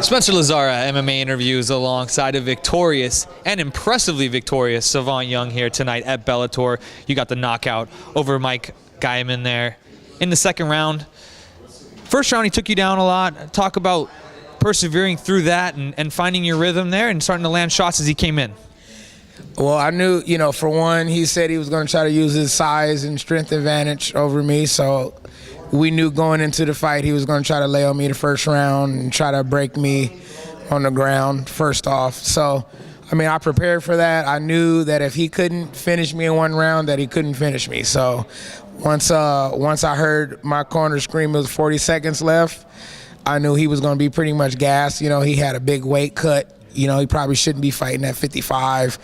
Spencer Lazara, MMA interviews alongside a victorious and impressively victorious Savant Young here tonight at Bellator. You got the knockout over Mike Guymon there in the second round. First round, he took you down a lot. Talk about persevering through that and finding your rhythm there and starting to land shots as he came in. Well, I knew, for one, he said he was going to try to use his size and strength advantage over me, so we knew going into the fight he was going to try to lay on me the first round and try to break me on the ground first off. So, I prepared for that. I knew that if he couldn't finish me in one round, that he couldn't finish me. So once I heard my corner scream it was 40 seconds left, I knew he was going to be pretty much gassed. He had a big weight cut. He probably shouldn't be fighting at 55.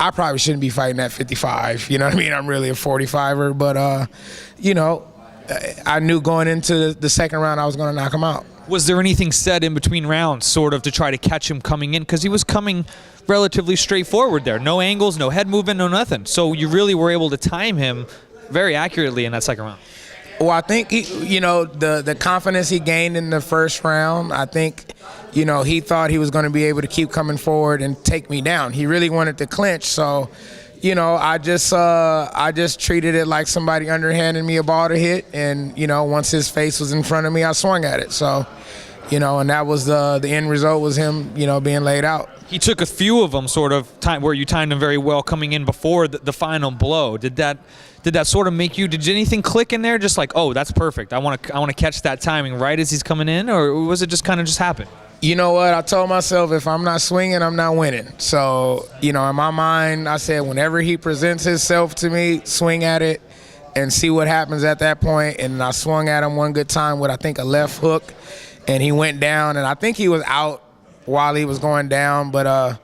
I probably shouldn't be fighting at 55. I'm really a 45er, but, I knew going into the second round I was going to knock him out. Was there anything said in between rounds sort of to try to catch him coming in? Because he was coming relatively straightforward there. No angles, no head movement, no nothing. So you really were able to time him very accurately in that second round. Well, I think, the confidence he gained in the first round, I think, he thought he was going to be able to keep coming forward and take me down. He really wanted to clinch, so, I just treated it like somebody underhanded me a ball to hit, and, once his face was in front of me, I swung at it. So, and that was the end result was him, being laid out. He took a few of them sort of time where you timed him very well coming in before the final blow. Did that sort of make you, did anything click in there? Just like, oh, that's perfect. I want to catch that timing right as he's coming in, or was it just kind of just happen? You know what? I told myself if I'm not swinging, I'm not winning. So, in my mind, I said whenever he presents himself to me, swing at it and see what happens at that point. And I swung at him one good time with, I think, a left hook, and he went down. And I think he was out while he was going down. But, I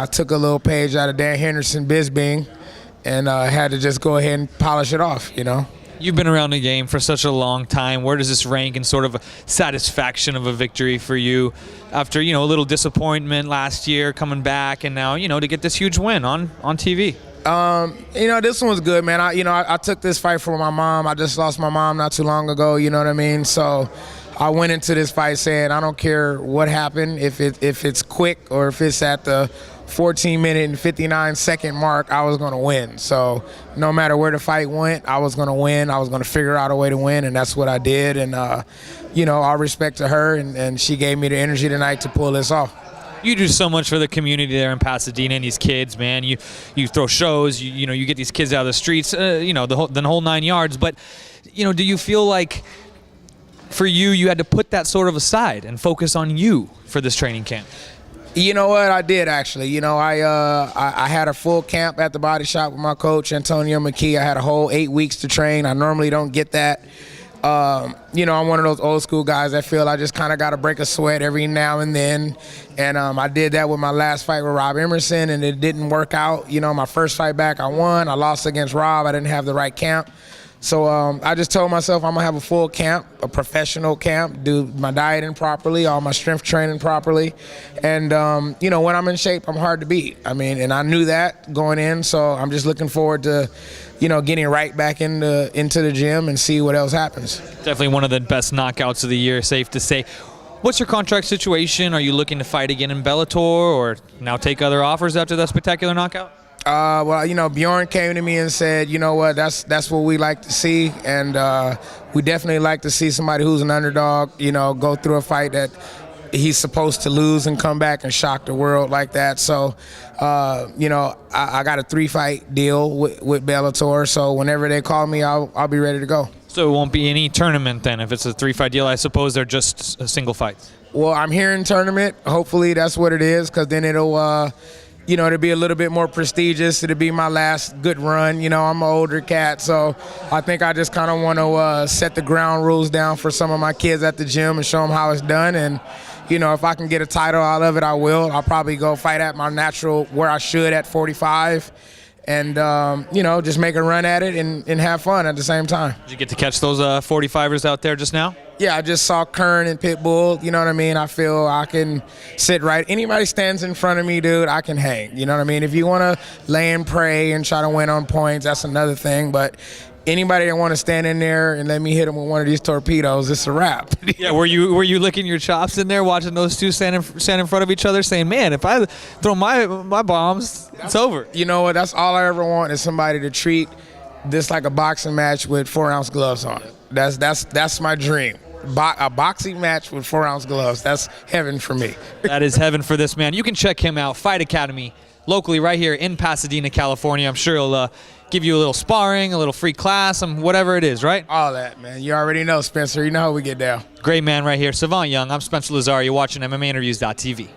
took a little page out of Dan Henderson Bisbing and had to just go ahead and polish it off, You've been around the game for such a long time. Where does this rank in sort of a satisfaction of a victory for you after, a little disappointment last year coming back and now, to get this huge win on TV? This one was good, man. I took this fight for my mom. I just lost my mom not too long ago, you know what I mean? So I went into this fight saying I don't care what happened, if it's quick or if it's at the 14-minute and 59-second mark, I was going to win. So no matter where the fight went, I was going to win. I was going to figure out a way to win, and that's what I did. And, all respect to her, and she gave me the energy tonight to pull this off. You do so much for the community there in Pasadena and these kids, man. You throw shows, you get these kids out of the streets, the whole 9 yards. But, do you feel like for you had to put that sort of aside and focus on you for this training camp? You know what? I did, actually. I had a full camp at the Body Shop with my coach, Antonio McKee. I had a whole 8 weeks to train. I normally don't get that. I'm one of those old school guys that feel I just kind of got to break a sweat every now and then. And I did that with my last fight with Rob Emerson, and it didn't work out. My first fight back, I won. I lost against Rob. I didn't have the right camp. So I just told myself I'm going to have a full camp, a professional camp, do my dieting properly, all my strength training properly. And, when I'm in shape, I'm hard to beat. And I knew that going in, so I'm just looking forward to, getting right back into the gym and see what else happens. Definitely one of the best knockouts of the year, safe to say. What's your contract situation? Are you looking to fight again in Bellator or now take other offers after that spectacular knockout? Bjorn came to me and said, you know what, that's what we like to see, and we definitely like to see somebody who's an underdog, go through a fight that he's supposed to lose and come back and shock the world like that. So, I got a 3-fight deal with Bellator, so whenever they call me, I'll be ready to go. So it won't be any tournament then if it's a 3-fight deal? I suppose they're just a single fight. Well, I'm hearing tournament. Hopefully that's what it is, because then it'll it'll be a little bit more prestigious. It'll be my last good run. I'm an older cat, so I think I just kind of want to set the ground rules down for some of my kids at the gym and show them how it's done. And, if I can get a title out of it, I will. I'll probably go fight at my natural, where I should, at 45. And, just make a run at it and have fun at the same time. Did you get to catch those 45ers out there just now? Yeah, I just saw Kern and Pitbull. You know what I mean? I feel I can sit right. Anybody stands in front of me, dude, I can hang. You know what I mean? If you want to lay and pray and try to win on points, that's another thing. But anybody that want to stand in there and let me hit them with one of these torpedoes, it's a wrap. Yeah, were you licking your chops in there, watching those two stand in front of each other, saying, "Man, if I throw my bombs, it's over." You know what? That's all I ever want is somebody to treat this like a boxing match with 4-ounce gloves on. That's my dream. A boxing match with 4-ounce gloves. That's heaven for me. That is heaven for this man. You can check him out, Fight Academy, locally right here in Pasadena, California. I'm sure he'll give you a little sparring, a little free class, whatever it is, right? All that, man. You already know, Spencer. You know how we get down. Great man right here. Savant Young. I'm Spencer Lazar. You're watching MMAinterviews.tv.